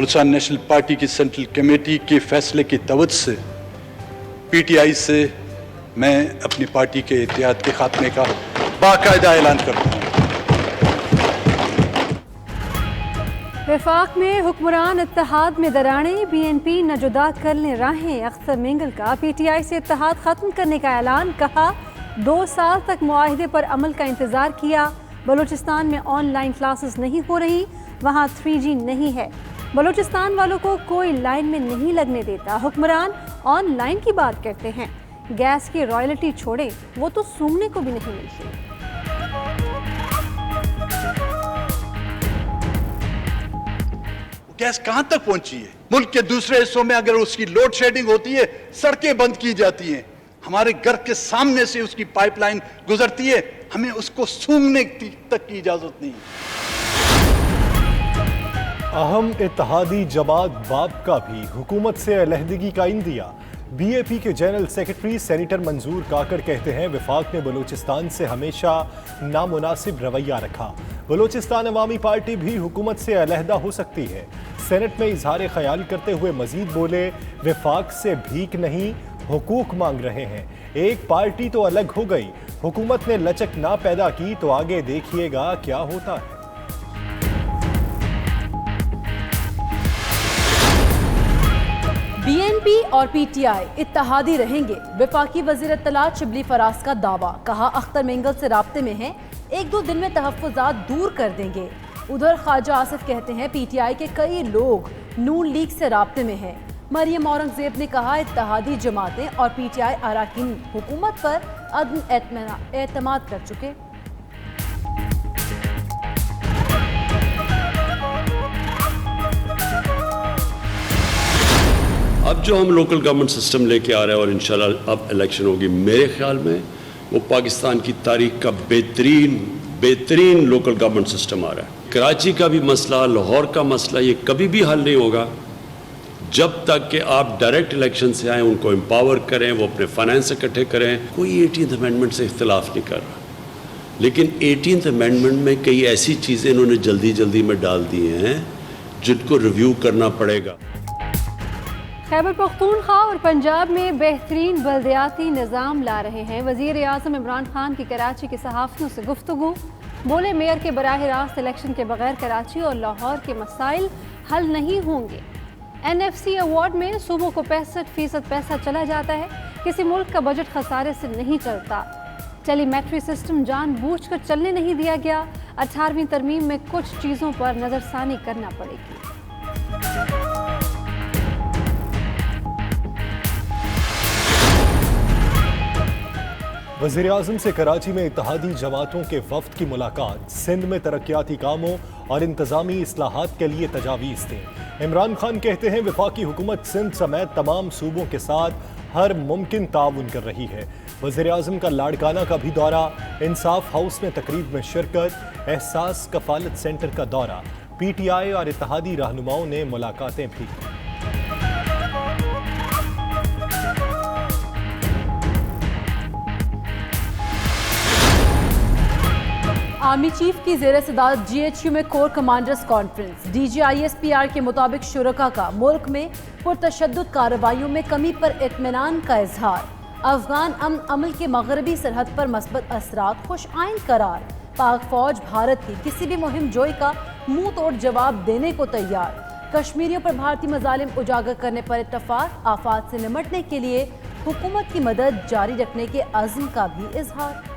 Balochistan national party की central committee के फैसले की तवज्जो से PTI से मैं अपनी पार्टी के इत्तेहाद के खात्मे का बाकायदा ऐलान करता हूँ। वफाक में हुक्मरान इत्तेहाद में दराने, BNP न जुदा करने राहें। अख्तर मेंगल का PTI से इत्तेहाद खत्म करने का ऐलान। कहा 2 साल तक मुआहिदे पर अमल का इंतजार किया। बलूचिस्तान में ऑनलाइन क्लासेस नहीं हो रही, वहाँ 3G नहीं है। बलूचिस्तान वालों को कोई लाइन में नहीं लगने देता। हुक्मरान ऑनलाइन की बात करते हैं, गैस की रॉयल्टी छोड़े, वो तो सूंघने को भी नहीं मिलती। गैस कहां तक पहुंची है? मुल्क के दूसरे हिस्सों में अगर उसकी लोड शेडिंग होती है, सड़कें बंद की जाती हैं, हमारे घर के सामने से उसकी पाइपलाइन गुजरती है, हमें उसको सूंघने तक की इजाजत नहीं है। अहम इत्तेहादी जमात बाप का भी हुकूमत से अलहदगी का इंदिया। BAP के जनरल सेक्रेटरी सेनेटर मंजूर काकड़ कहते हैं वफाक ने बलूचिस्तान से हमेशा नामुनासिब रवैया रखा। बलूचिस्तान अवामी पार्टी भी हुकूमत से अलहदा हो सकती है। सेनेट में इजहार ख्याल करते हुए मजीद बोले, वफाक से भीख नहीं हुकूक मांग रहे हैं। एक पार्टी तो अलग हो गई, हुकूमत ने लचक ना पैदा की तो आगे देखिएगा क्या होता है। BNP और PTI इत्तेहादी रहेंगे। वफाकी वज़ीर इत्तलात शिबली फराज का दावा। कहा अख्तर मेंगल से राब्ते में हैं, 1-2 दिन में तहफ़्फ़ुज़ात दूर कर देंगे। उधर ख्वाजा आसिफ कहते हैं PTI के कई लोग नून लीग से राब्ते में हैं। मरियम औरंगजेब ने कहा इत्तेहादी जमातें और PTI अराकीन हुकूमत पर अदम एतमाद कर चुके। अब जो हम लोकल गवर्नमेंट सिस्टम लेके आ रहे हैं और इंशाल्लाह अब इलेक्शन होगी, मेरे ख्याल में वो पाकिस्तान की तारीख का बेहतरीन लोकल गवर्नमेंट सिस्टम आ रहा है। कराची का भी मसला, लाहौर का मसला, ये कभी भी हल नहीं होगा जब तक कि आप डायरेक्ट इलेक्शन से आए, उनको एम्पावर करें, वो अपने फाइनेंस इकट्ठे करें। कोई 18th अमेंडमेंट से इख्तिलाफ नहीं कर रहा, लेकिन 18th अमेंडमेंट में कई ऐसी चीज़ें इन्होंने जल्दी में डाल दी हैं जिनको रिव्यू करना पड़ेगा। खैबर पख्तूनख्वा और पंजाब में बेहतरीन बल्दियाती निज़ाम ला रहे हैं। वज़ीर आज़म इमरान खान की कराची के सहाफ़ियों से गुफ्तगू। बोले मेयर के बराह रास्त इलेक्शन के बगैर कराची और लाहौर के मसाइल हल नहीं होंगे। NFC अवार्ड में सूबों को 65% पैसा चला जाता है। किसी मुल्क का बजट खसारे से नहीं चलता। टेलीमेट्री सिस्टम जानबूझकर चलने नहीं दिया गया। 18वीं तरमीम में कुछ चीज़ों पर नज़रसानी करना पड़ेगी। वज़ीर आज़म से कराची में इत्तेहादी जमातों के वफ्द की मुलाकात। सिंध में तरक्याती कामों और इंतज़ामी इस्लाहात के लिए तजावीज़ दें। इमरान खान कहते हैं वफाकी हुकूमत सिंध समेत तमाम सूबों के साथ हर मुमकिन ताउन कर रही है। वज़ीर आज़म का लाड़काना का भी दौरा। इंसाफ हाउस में तकरीब में शिरकत। एहसास कफालत सेंटर का दौरा। PTI और इत्तेहादी रहनुमाओं ने मुलाकातें भी की। आर्मी चीफ की ज़ेर सदारत GHQ में कोर कमांडर्स कॉन्फ्रेंस। DGISPR के मुताबिक शुरका का मुल्क में पुरतशद्दुद कार्रवाइयों में कमी पर इत्मीनान का इजहार। अफगान अमन अमल के मगरबी सरहद पर मस्बत असरात खुश आइन करार। पाक फौज भारत की किसी भी मुहिम जोई का मुंह तोड़ जवाब देने को तैयार। कश्मीरियों पर भारतीय मजालिम उजागर करने पर इत्तफाक। आफात से निमटने के लिए हुकूमत की मदद जारी रखने के अज़्म का भी इजहार।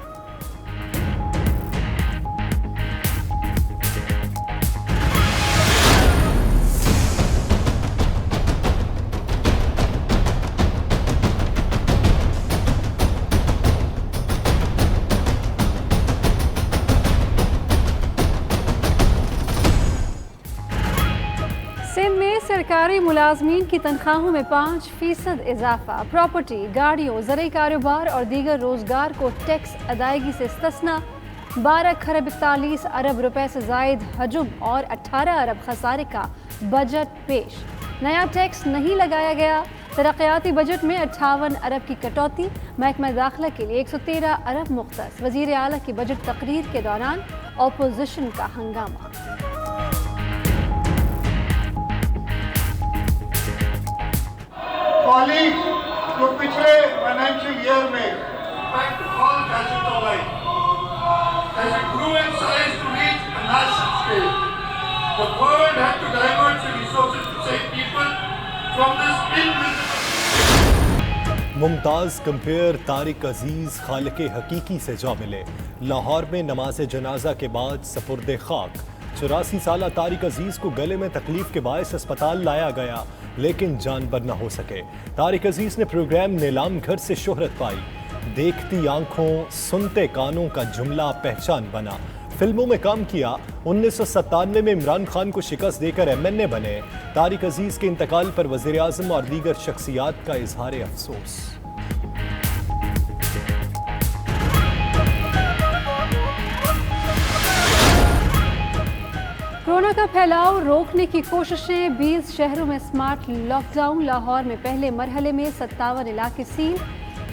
सरकारी मुलाजमीन की तनख्वाहों में 5% इजाफा। प्रॉपर्टी, गाड़ियों, ज़रूरी कारोबार और दीगर रोजगार को टैक्स अदायगी से इस्तिस्ना। 12 खरब 41 अरब रुपए से जायद हजम और 18 अरब खसारे का बजट पेश। नया टैक्स नहीं लगाया गया। तरक्याती बजट में 58 अरब की कटौती। महकमा दाखिला के लिए 113 अरब मुख्तस। वज़ीर आला की बजट तकरीर के दौरान अपोजिशन का हंगामा। कॉलीग जो पिछले फाइनेंशियल ईयर में impact of all facets of life, as it grew in size to reach a national scale, the world had to divert its resources to save people from this invisible. Mumtaz compare Tariq Aziz खालिक हकीकी से जा मिले। लाहौर में नमाज जनाजा के बाद सपुर्द खाक। 84 साला तारिक अजीज़ को गले में तकलीफ के बायस अस्पताल लाया गया, लेकिन जानबर न हो सके। तारिक अजीज़ ने प्रोग्राम नीलाम घर से शोहरत पाई। देखती आंखों सुनते कानों का जुमला पहचान बना। फिल्मों में काम किया। 1997 में इमरान खान को शिकस्त देकर MNA बने। तारिक अजीज़ के इंतकाल पर वज़ीर आज़म और दीगर शख्सियात का इजहार अफसोस। कोरोना का फैलाव रोकने की कोशिशें। 20 शहरों में स्मार्ट लॉकडाउन। लाहौर में पहले मरहले में 57 इलाके सील।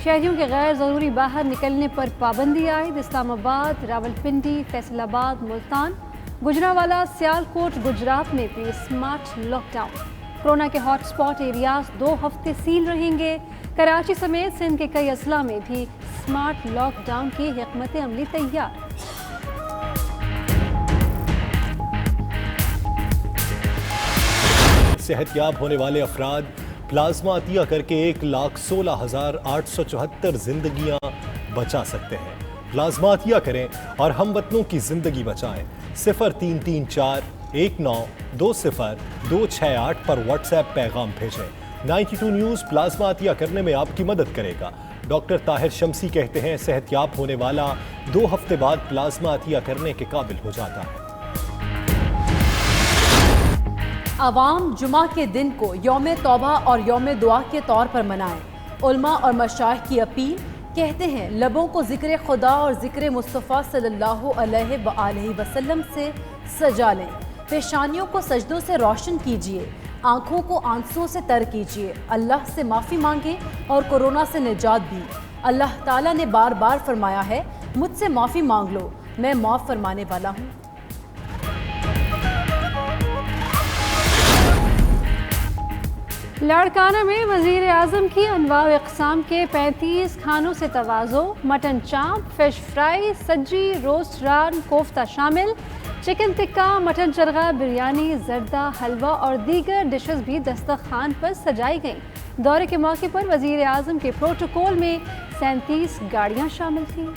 शहरियों के गैर ज़रूरी बाहर निकलने पर पाबंदी आयद। इस्लामाबाद, रावलपिंडी, फैसलाबाद, मुल्तान, गुजरावाला, सियालकोट, गुजरात में भी स्मार्ट लॉकडाउन। कोरोना के हॉटस्पॉट एरियाज 2 हफ्ते सील रहेंगे। कराची समेत सिंध के कई अजला में भी स्मार्ट लॉकडाउन की हिकमत अमली तैयार। सेहतयाब होने वाले अफराद प्लाज्मा अतिया करके 1,16,874 जिंदगियां बचा सकते हैं। प्लाज्मा अतिया करें और हम वतनों की जिंदगी बचाएं। 033419200268 पर व्हाट्सएप पैगाम भेजें। 92 न्यूज़ प्लाज्मा अतिया करने में आपकी मदद करेगा। डॉक्टर ताहिर शमसी कहते हैं सेहतयाब होने वाला 2 हफ्ते बाद प्लाज्मा अतिया करने के काबिल हो जाता है। अवाम जुमा के दिन को यौम तौबा और यौम दुआ के तौर पर मनाएं। उलमा और मशाइख की अपील। कहते हैं लबों को ज़िक्र खुदा और ज़िक्र मुस्तफ़ा सल्लल्लाहु अलैहि वसल्लम से सजा लें। पेशानियों को सजदों से रोशन कीजिए। आँखों को आंसुओं से तर कीजिए। अल्लाह से माफ़ी मांगें और कोरोना से निजात दी। अल्लाह ताला ने बार बार फरमाया है, मुझसे माफ़ी मांग लो, मैं माफ़ फरमाने वाला हूँ। लाड़काना में वज़ीर आज़म की अनवा व इक़साम के 35 खानों से तवाज़ो। मटन चाप, फिश फ्राई, सज्जी, रोस्ट रान, कोफ्ता शामिल। चिकन टिक्का, मटन चरगा, बिरयानी, जर्दा, हलवा और दीगर डिशेस भी दस्तरखान पर सजाई गईं। दौरे के मौके पर वज़ीर आज़म के प्रोटोकॉल में 37 गाड़ियाँ शामिल थीं।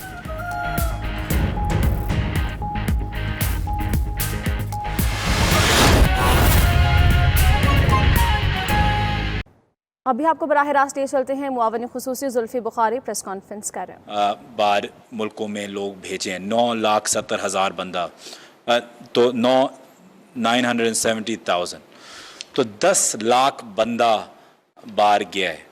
अभी आपको बराह रास्त ले चलते हैं। मुआवन खुसूसी जुल्फ़ी बुखारी प्रेस कॉन्फ्रेंस कर रहे हैं। बार मुल्कों में लोग भेजे 9,70,000 बंदा, तो 970,000, तो 10 लाख बंदा बाहर गया है।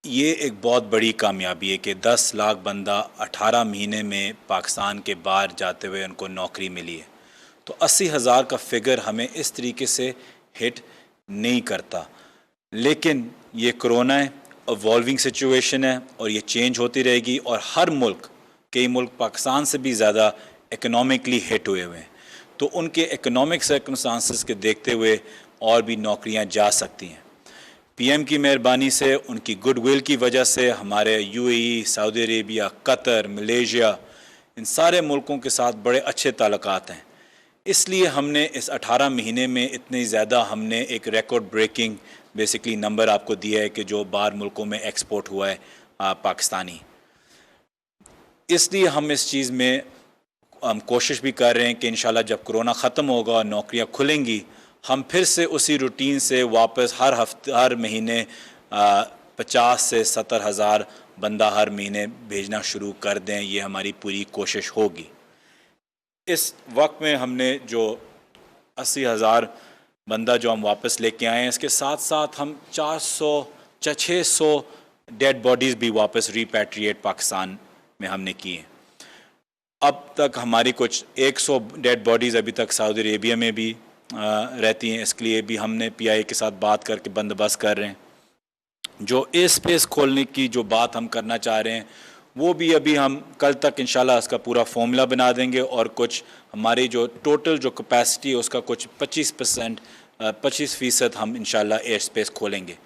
ये एक बहुत बड़ी कामयाबी है कि 10 लाख बंदा 18 महीने में पाकिस्तान के बाहर जाते हुए उनको नौकरी मिली है। तो 80,000 का फिगर हमें इस तरीके से हिट नहीं करता, लेकिन ये कोरोना है, इवॉल्विंग सिचुएशन है और ये चेंज होती रहेगी। और हर मुल्क, कई मुल्क पाकिस्तान से भी ज़्यादा इकोनॉमिकली हिट हुए हैं, तो उनके इकोनॉमिक सर्कमस्टांसेस के देखते हुए और भी नौकरियां जा सकती हैं। PM की मेहरबानी से, उनकी गुडविल की वजह से हमारे UAE, Saudi Arabia, Qatar, Malaysia, इन सारे मुल्कों के साथ बड़े अच्छे ताल्लुकात हैं। इसलिए हमने इस 18 महीने में इतनी ज़्यादा हमने एक रिकॉर्ड ब्रेकिंग बेसिकली नंबर आपको दिया है कि जो बाहर मुल्कों में एक्सपोर्ट हुआ है पाकिस्तानी। इसलिए हम इस चीज़ में हम कोशिश भी कर रहे हैं कि इंशाल्लाह जब कोरोना ख़त्म होगा और नौकरियां खुलेंगी, हम फिर से उसी रूटीन से वापस हर महीने 50 से 70,000 बंदा हर महीने भेजना शुरू कर दें। ये हमारी पूरी कोशिश होगी। इस वक्त में हमने जो 80,000 बंदा जो हम वापस लेके आए हैं, इसके साथ साथ हम 600 डेड बॉडीज़ भी वापस रिपैट्रिएट पाकिस्तान में हमने की हैं। अब तक हमारी कुछ 100 डेड बॉडीज़ अभी तक सऊदी अरेबिया में भी रहती हैं। इसके लिए भी हमने PIA के साथ बात करके बंदोबस्त कर रहे हैं। जो एयर स्पेस खोलने की जो बात हम करना चाह रहे हैं, वो भी अभी हम कल तक इंशाल्लाह इसका पूरा फॉर्मूला बना देंगे और कुछ हमारी जो टोटल जो कैपेसिटी है उसका कुछ 25% हम इंशाल्लाह एयर स्पेस खोलेंगे।